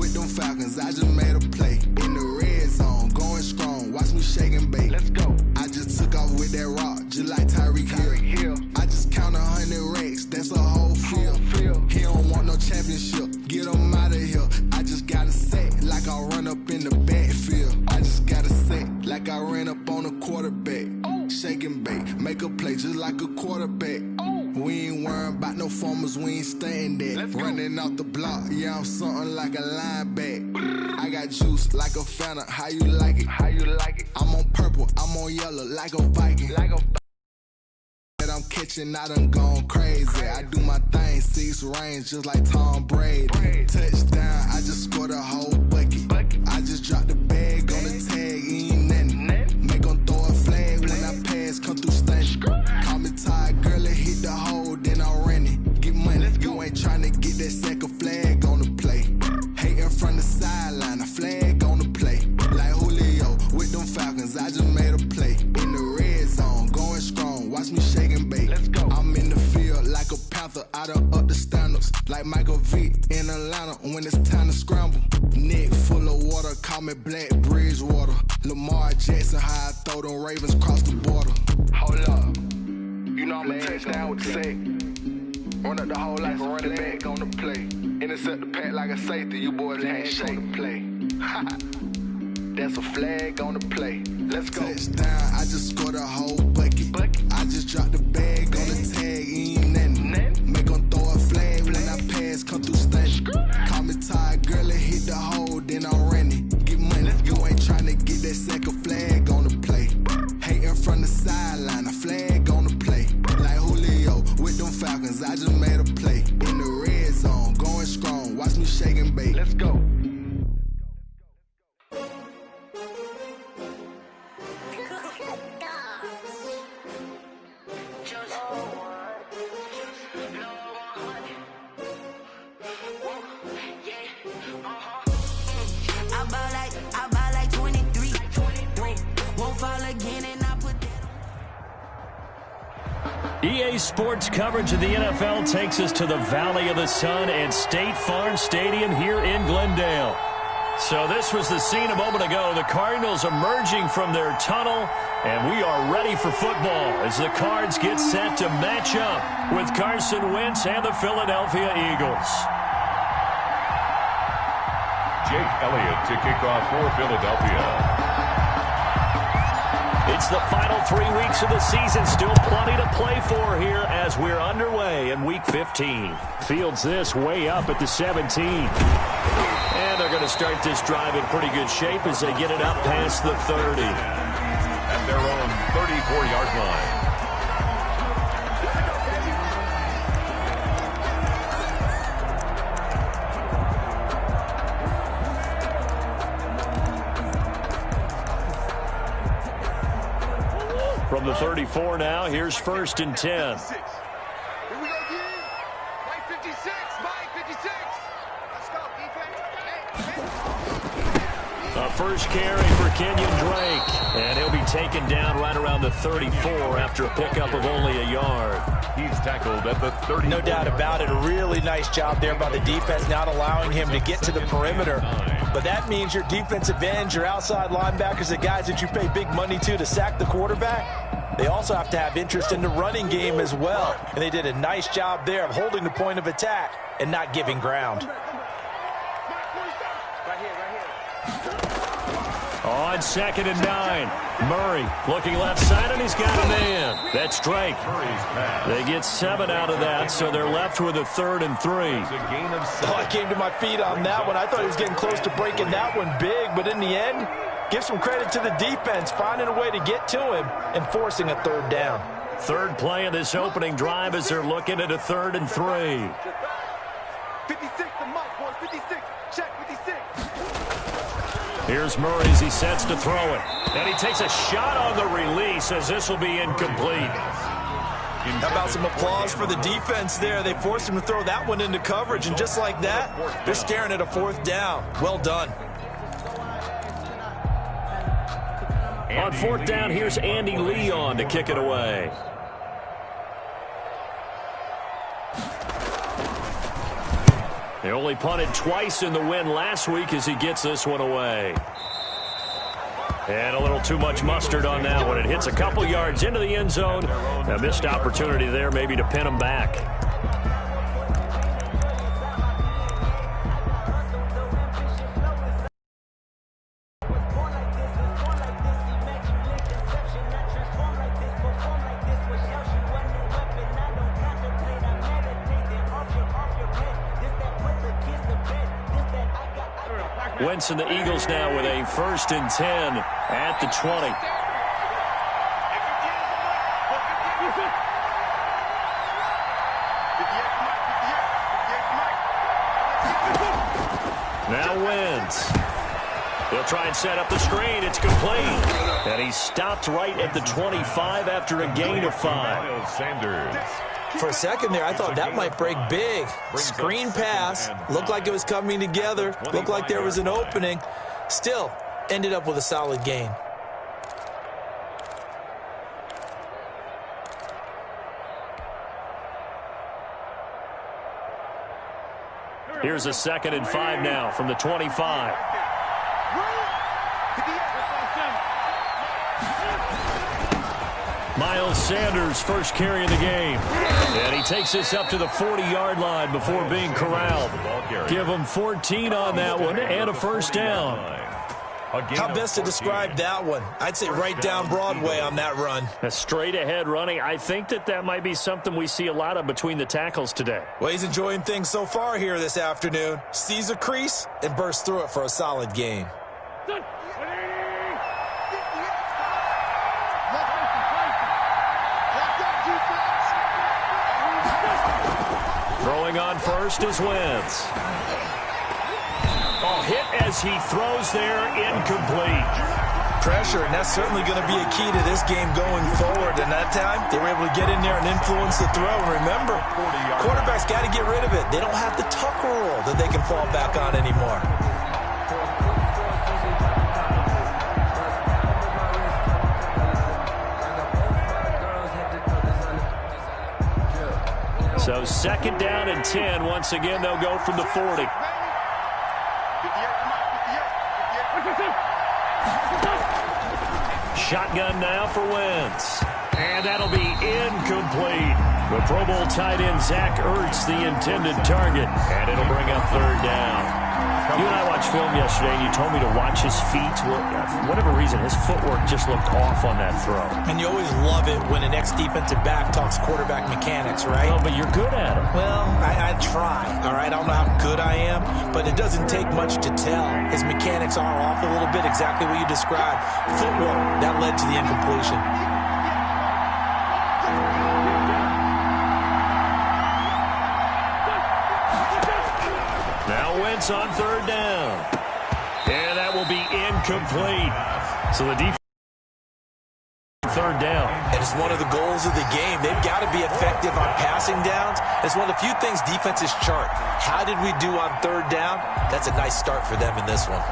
with them Falcons. I just made a play in the red zone, going strong. Watch me shake and bake. Let's go. I just took off with that rock, just like Tyreek Hill. I just count 100 racks, that's a whole field. He don't want no championship, get him out of here. I just gotta say, like I run up in the backfield. I just gotta say, like I ran up on a quarterback. Shake and bake, make a play just like a quarterback. We ain't worrying about no formers, we ain't staying there. Running off the block, yeah, I'm something like a linebacker. I got juice like a Fanta, how you like it? How you like it? I'm on purple, I'm on yellow, like a Viking. That I'm catching, I done gone crazy. I do my thing, 6 range, just like Tom Brady. Touchdown, I just scored a whole bucket. I just dropped the bag on the tag, ain't nothing. Make them throw a flag when I pass, come through stunning. Call me tired, girl, it hit the hole, then I ran it. Get money, you ain't tryna get that second flag on the play. Hating from the sideline, a flag on the play. Like Julio with them Falcons, I just made a play. In the red zone, going strong, watch me shake and bake. Let's go. I'm in the field like a Panther, I done up the standards. Like Michael Vick in Atlanta when it's time to scramble. Neck full of water, call me Black Bridgewater. Lamar Jackson, how I throw them Ravens cross the border. Hold up, you know I'm a touchdown with the sack. Run up the hole like a running back on the play. Intercept the pack like a safety, you boys ain't shake the play. That's a flag on the play. Let's go. Touchdown, I just scored a whole bucket. I just dropped the bag on the tag, ain't nothing. Make them throw a flag when I pass, come through stunning. Call me tired, girl, it hit the hole, then I ran it. Get money, you ain't tryna get that second flag on the play. Hating from the sideline, a flag on the play. Like Julio with them Falcons, I just made a play. In the red zone, going strong, watch me shake and bake. Let's go. EA Sports coverage of the NFL takes us to the Valley of the Sun and State Farm Stadium here in Glendale. So this was the scene a moment ago. The Cardinals emerging from their tunnel, and we are ready for football as the Cards get set to match up with Carson Wentz and the Philadelphia Eagles. Jake Elliott to kick off for Philadelphia. It's the final 3 weeks of the season. Still plenty to play for here as we're underway in Week 15. Fields this way up at the 17. And they're going to start this drive in pretty good shape as they get it up past the 30. At their own 34-yard line. From the 34 now, here's 1st and 10. Here we go again. Mike 56. Mike 56. Let's go, defense. A first carry for Kenyon Drake. And he'll be taken down right around the 34 after a pickup of only a yard. He's tackled at the 30. No doubt about it. A really nice job there by the defense, not allowing him to get to the perimeter. But that means your defensive ends, your outside linebackers, the guys that you pay big money to sack the quarterback, they also have to have interest in the running game as well. And they did a nice job there of holding the point of attack and not giving ground. On 2nd and 9, Murray looking left side, and he's got a man. That's Drake. They get 7 out of that, so they're left with a 3rd and 3. Oh, I came to my feet on that one. I thought he was getting close to breaking that one big, but in the end, give some credit to the defense, finding a way to get to him and forcing a 3rd down. 3rd play of this opening drive as they're looking at a 3rd and 3. 56 to Mike, boys. 56. Check 56. Here's Murray as he sets to throw it. And he takes a shot on the release as this will be incomplete. How about some applause for the defense there? They forced him to throw that one into coverage, and just like that, they're staring at a 4th down. Well done. On 4th down, here's Andy Leon to kick it away. They only punted twice in the win last week as he gets this one away. And a little too much mustard on that one. It hits a couple yards into the end zone. A missed opportunity there maybe to pin him back. Wentz and the Eagles now with a 1st and 10 at the 20. Now Wentz. He'll try and set up the screen. It's complete. And he stopped right at the 25 after a gain of 5. Sanders. For a second there, I thought that might break big. Screen pass. Looked like it was coming together. Looked like there was an opening. Still, ended up with a solid gain. Here's a 2nd and 5 now from the 25. Miles Sanders first carry of the game. And he takes this up to the 40-yard line before being corralled. Give him 14 on that one and a 1st down. How best to describe that one? I'd say right down Broadway on that run. A straight-ahead running. I think that might be something we see a lot of between the tackles today. Well, he's enjoying things so far here this afternoon. Sees a crease and bursts through it for a solid gain. Throwing on first is Wentz. Oh, hit as he throws there, incomplete. Pressure, and that's certainly going to be a key to this game going forward. And that time, they were able to get in there and influence the throw. And remember, quarterbacks got to get rid of it. They don't have the tuck rule that they can fall back on anymore. So 2nd down and 10. Once again, they'll go from the 40. Shotgun now for Wentz. And that'll be incomplete. The Pro Bowl tight end Zach Ertz, the intended target. And it'll bring up 3rd down. You and I watched film yesterday, and you told me to watch his feet. Well, for whatever reason, his footwork just looked off on that throw. And you always love it when an ex-defensive back talks quarterback mechanics, right? Well, but you're good at it. Well, I try, all right? I don't know how good I am, but it doesn't take much to tell. His mechanics are off a little bit, exactly what you described. Footwork, that led to the incompletion. Wentz on 3rd down. And that will be incomplete. So the defense 3rd down. And it's one of the goals of the game. They've got to be effective on passing downs. It's one of the few things defenses chart. How did we do on 3rd down? That's a nice start for them in this one.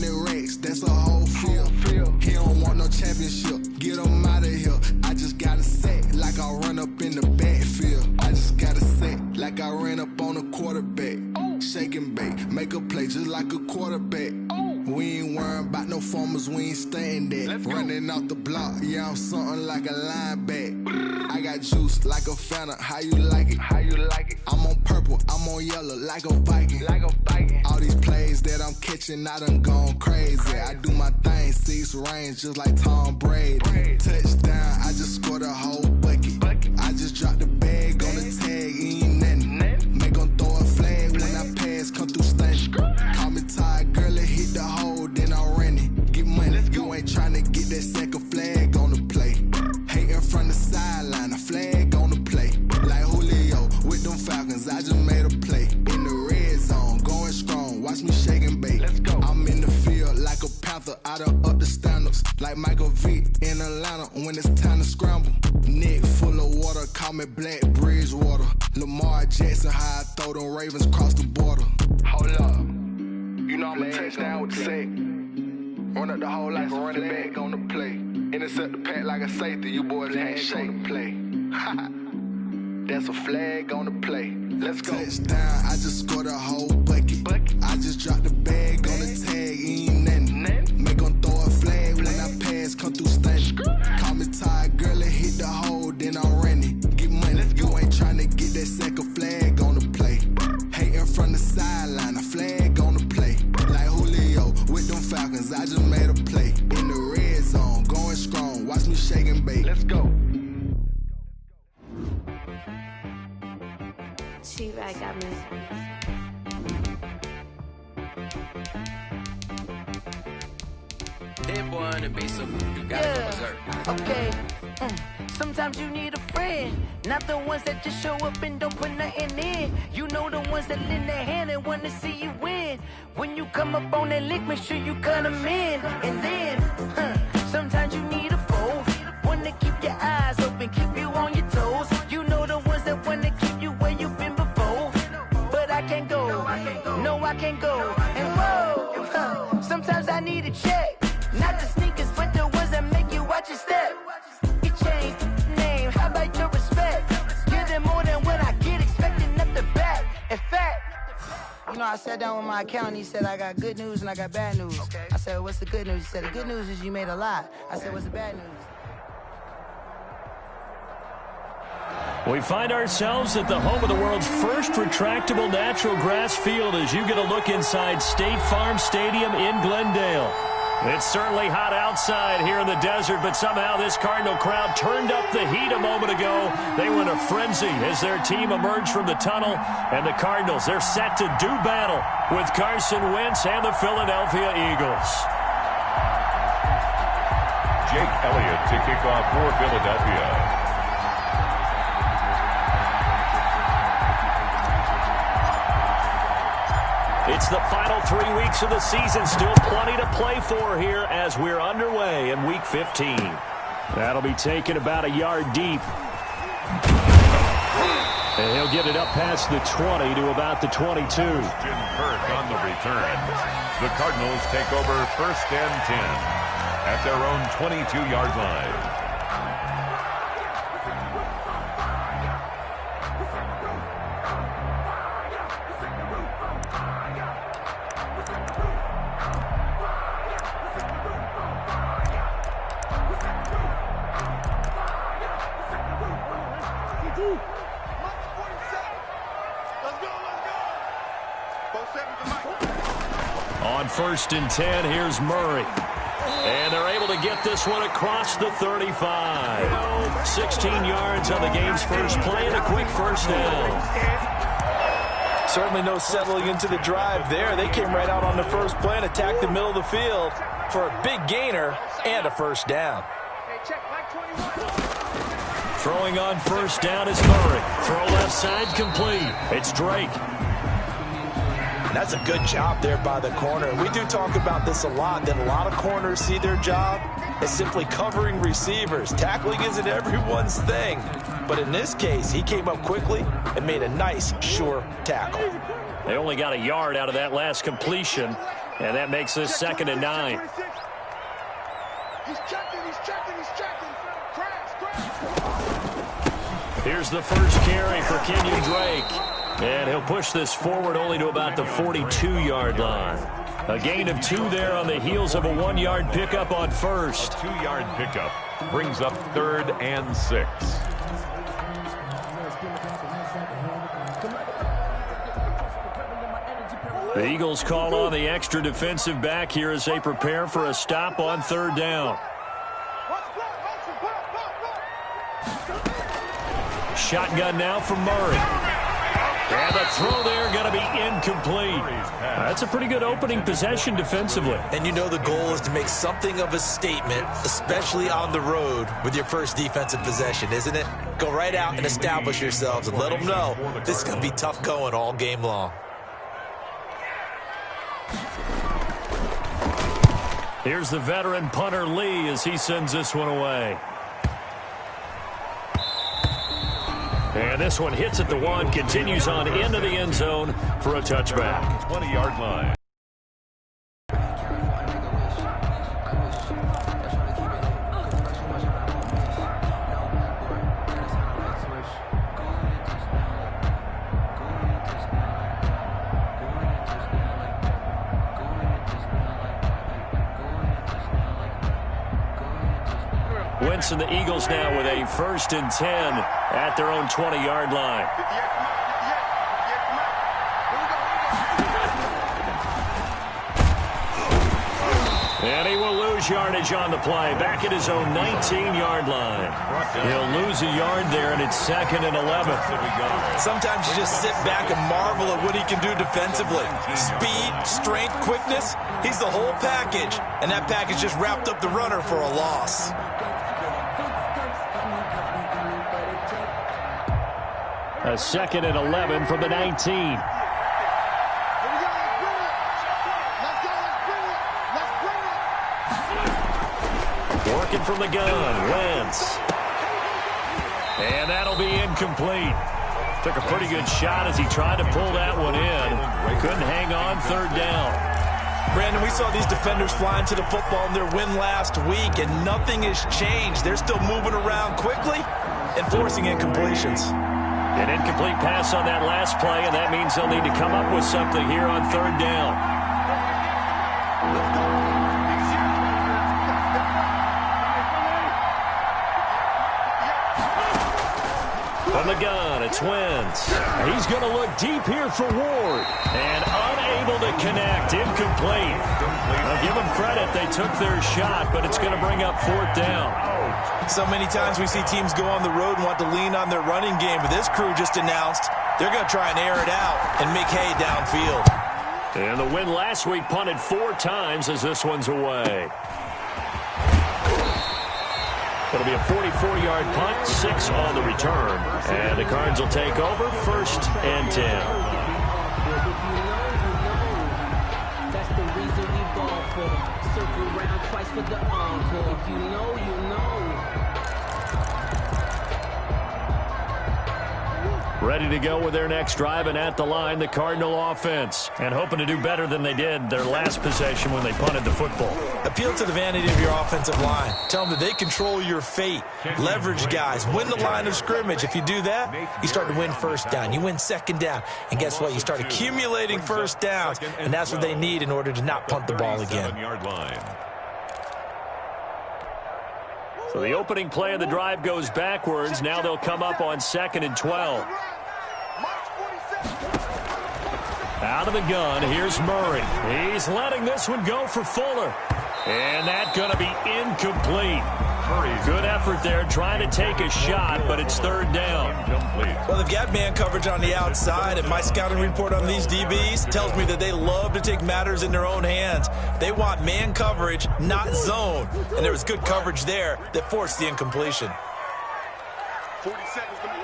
100 racks, that's a whole field. He don't want no championship, get him out of here. I just gotta set like I run up in the backfield. I just gotta set like I ran up on a quarterback. Shake and bake, make a play just like a quarterback. We ain't worrying about no formers, we ain't staying there. Running off the block, yeah, I'm something like a linebacker. I got juice like a Fanta, how you like it? How you like it? I'm on purple, I'm on yellow like a Viking. Like a Viking. All these plays that I'm catching, I done gone crazy. I do my thing, 6 range just like Tom Brady. Touchdown, I just scored a whole bucket. I just dropped the bag on the tag, ain't nothing. Make 'em throw a flag when I pass, come through stunning. Call me tired, girl, it hit the hole, then I ran it. Get money, you ain't tryna get that second flag on the play. Hating from the sideline, a flag on the play. Like Julio with them Falcons, I just made a play. In the red zone, going strong, watch me shake and bake. I'm in the field like a Panther, I done up the standards. Like Michael Vick in Atlanta when it's time to scramble. Neck full of water, call me Black Bridgewater. Lamar Jackson, how I throw them Ravens across the border. Hold up, you know I'm a touchdown with the sack. Run up the hole like a running back on the play. Intercept the pack like a safety, you boys ain't shake the play. That's a flag on the play. Let's go. Touchdown, I just scored a whole bucket. I just dropped the bag on the tag, ain't nothing. Make 'em throw a flag when I pass, come through stunning. Call me tired, girl, it hit the hole, then I ran it. Get money, you ain't tryna get that second flag on the play. Hating from the sideline, a flag on the play. Like Julio with them Falcons, I just made a play. In the red zone, going strong, watch me shake and bake. Let's go. T-Rag got me. That boy on the beat, so you gotta go berserk. Okay. Sometimes you need a friend, not the ones that just show up and don't put nothing in. You know the ones that lend their hand and want to see you win. When you come up on that lick, make sure you cut them in. And then, sometimes you need a foe, one to keep your eyes open, keep you on your toes. You know the ones that want to keep you where you've been before. But I can't go, no I can't go. And whoa, sometimes I need a check. Not the sneakers, but the ones that make you watch your step. You change name, how about your respect? Give them more than what I get, expecting nothing back. In fact, you know, I sat down with my accountant, he said, I got good news and I got bad news. I said, what's the good news? He said, the good news is you made a lot. I said, what's the bad news? We find ourselves at the home of the world's first retractable natural grass field as you get a look inside State Farm Stadium in Glendale. It's certainly hot outside here in the desert, but somehow this Cardinal crowd turned up the heat a moment ago. They were in a frenzy as their team emerged from the tunnel, and the Cardinals, they're set to do battle with Carson Wentz and the Philadelphia Eagles. Jake Elliott to kick off for Philadelphia. It's the final 3 weeks of the season. Still plenty to play for here as we're underway in Week 15. That'll be taken about a yard deep. And he'll get it up past the 20 to about the 22. Jim Kirk on the return. The Cardinals take over 1st and 10 at their own 22-yard line. On 1st and 10, here's Murray. And they're able to get this one across the 35. 16 yards on the game's first play and a quick first down. Certainly no settling into the drive there. They came right out on the first play and attacked the middle of the field for a big gainer and a first down. Throwing on first down is Murray. Throw left side complete. It's Drake. And that's a good job there by the corner. We do talk about this a lot, that a lot of corners see their job as simply covering receivers. Tackling isn't everyone's thing. But in this case, he came up quickly and made a nice, sure tackle. They only got a yard out of that last completion. And that makes this 2nd and 9. He's checking. Here's the first carry for Kenyon Drake. And he'll push this forward only to about the 42-yard line. A gain of 2 there on the heels of a 1-yard pickup on first. A 2-yard pickup brings up 3rd and 6. The Eagles call on the extra defensive back here as they prepare for a stop on 3rd down. Shotgun now from Murray. And the throw there going to be incomplete. That's a pretty good opening possession defensively. And you know the goal is to make something of a statement, especially on the road with your first defensive possession, isn't it? Go right out and establish yourselves and let them know this is going to be tough going all game long. Here's the veteran punter Lee as he sends this one away. And this one hits at the 1, continues on into the end zone for a touchback. 20-yard line. Winston, the Eagles now with a 1st and 10 at their own 20-yard line. And he will lose yardage on the play. Back at his own 19-yard line. He'll lose a yard there, and it's 2nd and 11. Sometimes you just sit back and marvel at what he can do defensively. Speed, strength, quickness. He's the whole package. And that package just wrapped up the runner for a loss. A 2nd and 11 from the 19. Working from the gun, Wentz. And that'll be incomplete. Took a pretty good shot as he tried to pull that one in. Couldn't hang on 3rd down. Brandon, we saw these defenders flying to the football in their win last week, and nothing has changed. They're still moving around quickly and forcing incompletions. An incomplete pass on that last play, and that means they'll need to come up with something here on 3rd down. From the gun, it's Wentz. He's going to look deep here for Ward. And unable to connect, incomplete. I'll give them credit, they took their shot, but it's going to bring up 4th down. So many times we see teams go on the road and want to lean on their running game, but this crew just announced they're going to try and air it out and make hay downfield. And the win last week punted 4 times as this one's away. It'll be a 44-yard punt, 6 on the return. And the Cards will take over, 1st and 10. That's the reason we ball for. Circle around twice for the encore. If you know, you know. Ready to go with their next drive, and at the line, the Cardinal offense. And hoping to do better than they did their last possession when they punted the football. Appeal to the vanity of your offensive line. Tell them that they control your fate. Leverage guys. Win the line of scrimmage. If you do that, you start to win 1st down. You win 2nd down. And guess what? You start accumulating 1st downs. And that's what they need in order to not punt the ball again. So the opening play of the drive goes backwards. Now they'll come up on 2nd and 12. Out of the gun, here's Murray. He's letting this one go for Fuller. And that's going to be incomplete. Good effort there trying to take a shot, but it's 3rd down. Well, they've got man coverage on the outside, and my scouting report on these DBs tells me that they love to take matters in their own hands. They want man coverage, not zone. And there was good coverage there that forced the incompletion. 40 seconds to move.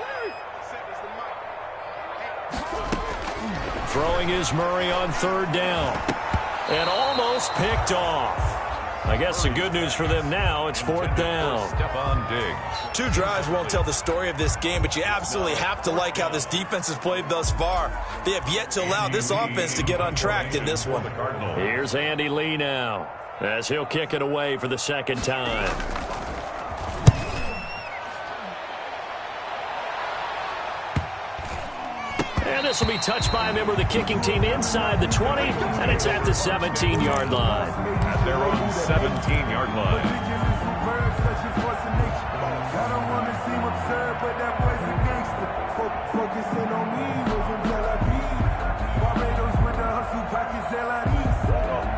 Throwing is Murray on 3rd down. And almost picked off. I guess the good news for them now, it's 4th down. Stephon Diggs. 2 drives won't tell the story of this game, but you absolutely have to like how this defense has played thus far. They have yet to allow this offense to get untracked in this one. Here's Andy Lee now, as he'll kick it away for the 2nd time. And this will be touched by a member of the kicking team inside the 20, and it's at the 17-yard line. At their own 17-yard line. I don't want to seem absurd, but that boy's a gangster. Focusing on me wasn't Tel Aviv. Barbados with the hustle pockets,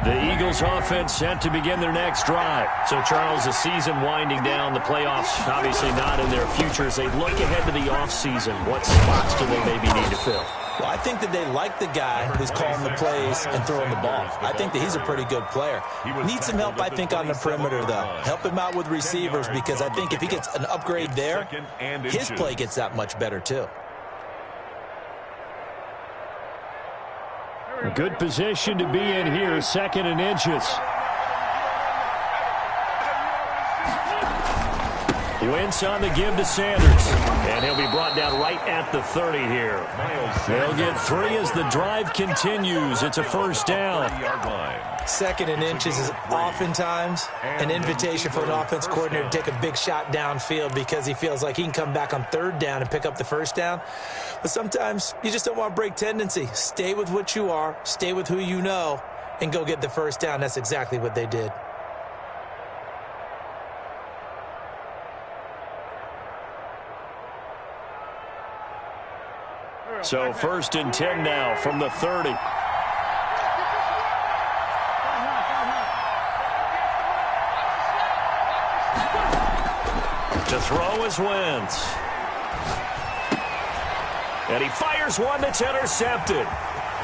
The Eagles offense set to begin their next drive. So, Charles, the season winding down, the playoffs obviously not in their future. As they look ahead to the offseason, what spots do they maybe need to fill? Well, I think that they like the guy who's calling the plays and throwing the ball. I think that he's a pretty good player. Needs some help, I think, on the perimeter, though. Help him out with receivers, because I think if he gets an upgrade there, his play gets that much better, too. A good position to be in here, 2nd and inches. Wentz on the give to Sanders, and he'll be brought down right at the 30 here. They'll get 3 as the drive continues. It's a 1st down. 2nd and inches is oftentimes an invitation for an offense coordinator to take a big shot downfield because he feels like he can come back on 3rd down and pick up the 1st down. But sometimes you just don't want to break tendency. Stay with what you are, stay with who you know, and go get the 1st down. That's exactly what they did. So 1st and 10 now from the 30. To throw is Wentz. And he fires one that's intercepted.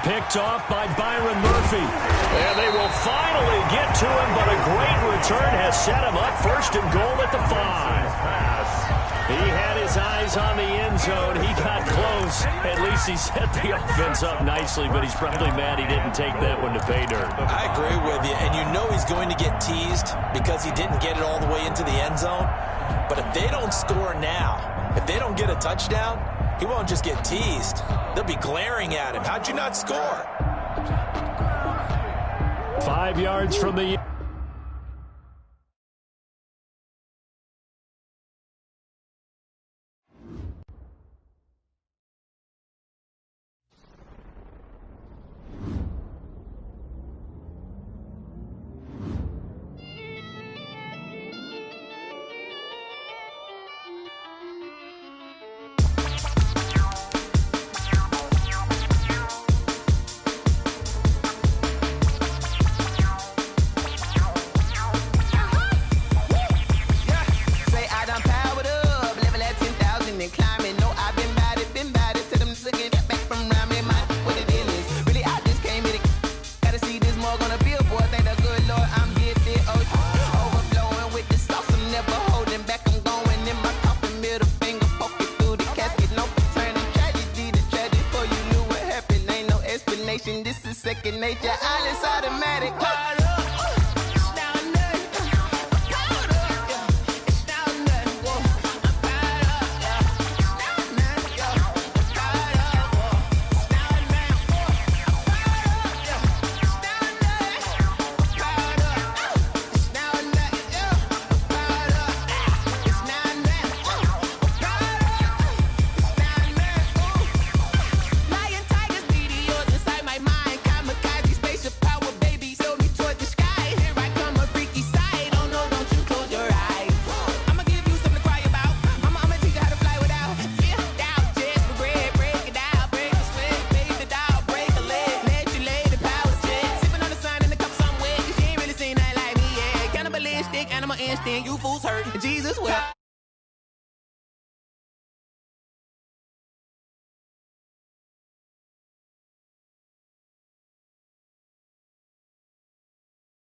Picked off by Byron Murphy. And they will finally get to him, but a great return has set him up 1st and goal at the 5. He had his eyes on the end zone. He got close. At least he set the offense up nicely, but he's probably mad he didn't take that one to pay dirt. I agree with you, and you know he's going to get teased because he didn't get it all the way into the end zone. But if they don't score now, if they don't get a touchdown, he won't just get teased. They'll be glaring at him. How'd you not score? 5 yards from the... This is second nature, all is automatic.